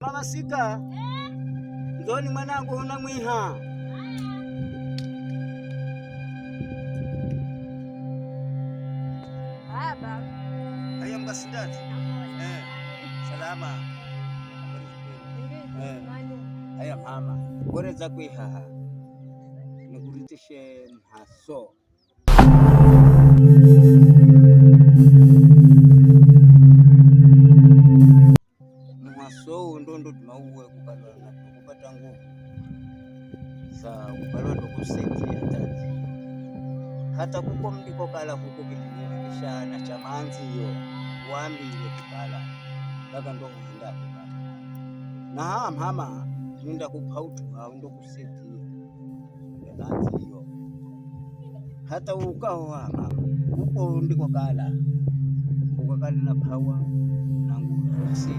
Mama Sika, njoni mwanangu huna mwiha. Baba. Haya mkasindati. Salama. Haya mama, bora za kwiha. Nikuritishe mhaso. Mhaso ndo tumauwe kupata nguvu. Sawa, kupalwa ndo kusaidia tati. Hata kuko mdiko kala kuko kilikuwa na chamanzi hiyo wambi ile kipala mpaka ndo kuenda kipala na mama nenda kupautu au ndo kuseti chamanzi hiyo hata ukao mama kuko ndiko kala ukakali na pawa na nguvu sisi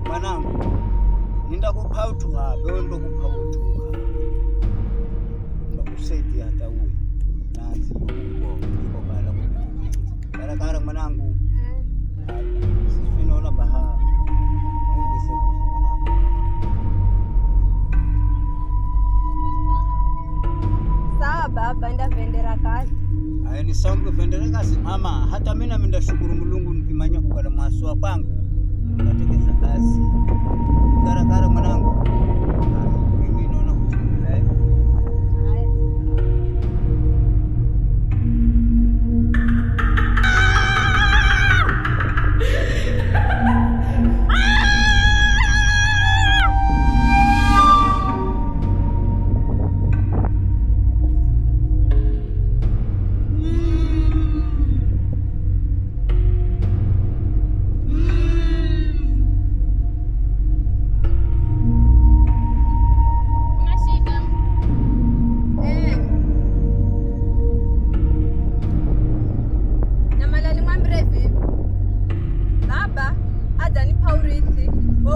mwanangu nenda kupautu hapo ndo kupautu kusaidia hata huyu nazi huko kala mwanangu sisi naona baha sawa baba enda vendera kazi. Aya ni sawa vendera kazi mama, hata mimi nami ndashukuru Mulungu nikimanya kukala mwaswa kwangu natekeza kazi kara mwanangu.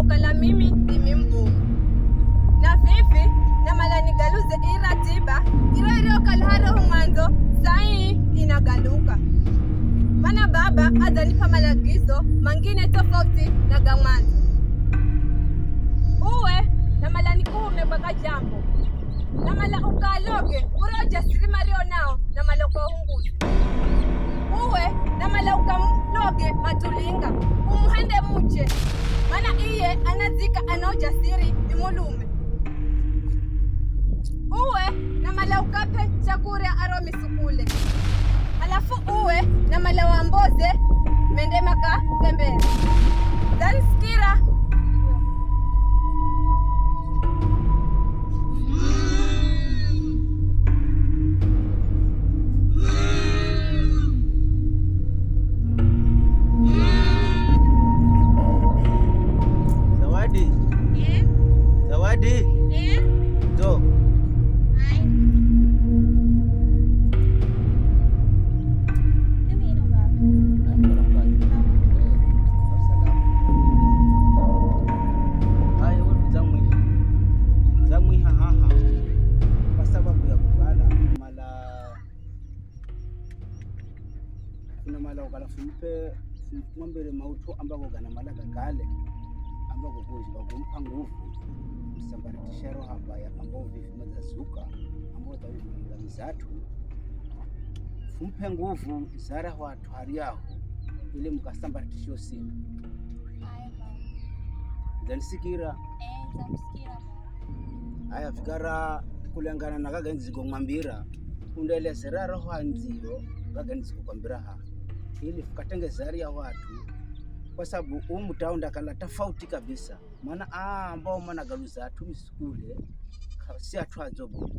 Kala mimi ndimi mbumu na vivi na mala nigaluze iratiba iro kalharo mwanzo sai inagaluka mana baba adanipa malagizo mangine tofauti na gamwanzo uwe na mala nikuume baka jambo na mala ukaloge uroja sirimario nao na mala ukahunguzi uwe na mala ukamloge matulinga umuhende muche mana iye anazika anaojasiri ni mulume uwe na mala ukape chakura aromi sukule alafu uwe na mala wamboze mende maka tembele danskira mwambele mauto ambako kana malaka kale ambako kuzi kumpa nguvu msambaratisha roho hapa ambao vifuma za suka ambao tawifuna mizatu fumpe nguvu zara watu hariyaho ili mkasambaratisho simu zanisikira zamsikira haya fikara kulengana na kaga nzigo mwambira undelezera roho anzio kaga nzigo kwambira ha ili fikatengeza ya watu kwa sababu umutaunda kala tofauti kabisa maana ambao maana galuza atu miskule si atu azobo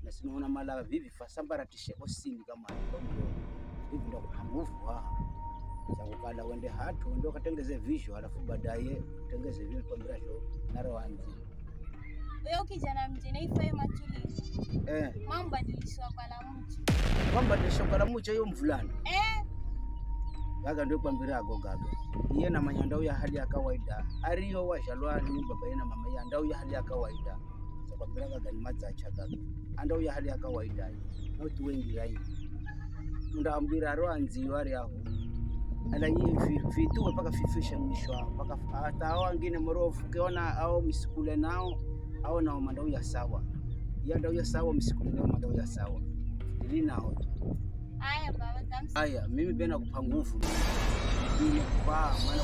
na sinaona mala vivi fasambaratishe osini kama hivi ndo nguvu za kukala wende hatu ndo katengeze visho alafu baadaye tengeze vile kwa mrasho na rawanzi wewe kijana mjini ifaye matulizi mambo badilishwa kwa la mtu hiyo mvulana gaga ndio kwambira gaga iye na manyandao ya hali ya kawaida ariyo washalwa ni baba yena mama ya ndao ya hali ya kawaida sakwambira gaga ni mazacha gaga andao ya hali ya kawaida na watu wengi rai ndambira ro anzi wari aho ala hii vituwe paka fifisha mishwa paka hata hao wengine morofu ukiona au misikule nao au nao mandau ya sawa ya ndau ya sawa misikule nao mandau ya sawa ili nao. Haya baba tamsi. Haya mimi bena kupa nguvu mimi kwa maana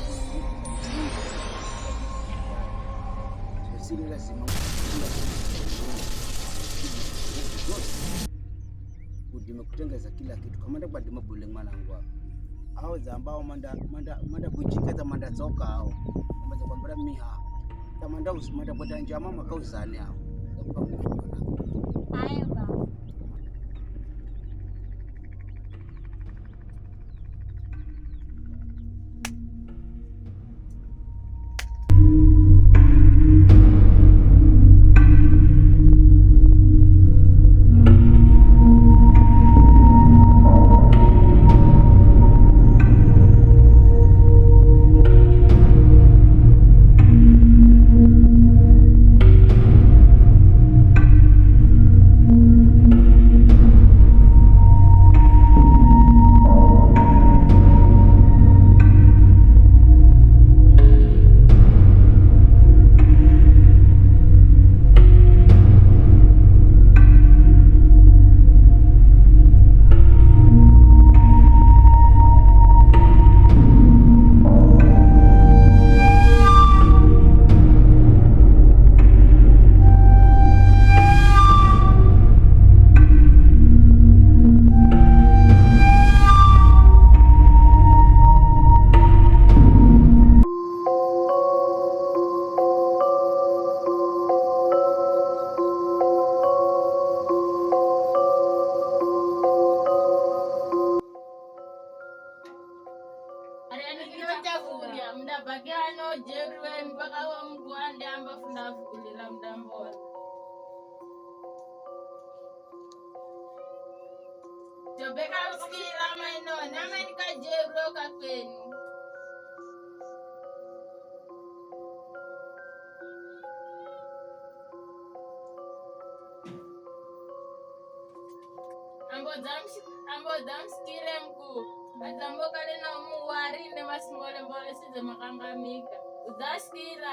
sisi lazima kudima kutengeza kila kitu kama ndio badima bule mwanangu hao zambao manda bujiketa manda zoka hao manda kwambira miha tamanda usmanda boda njama makauzani hao. Haya baba. Mdapagano jerwe mpaka wa mkwande amba fundafu kulira mdambora jobeka usikira maino namenika jerwe kakwenu ambo damsikire mkuu azambo kale na muwarinde masimbole mbole size makangamika udasikira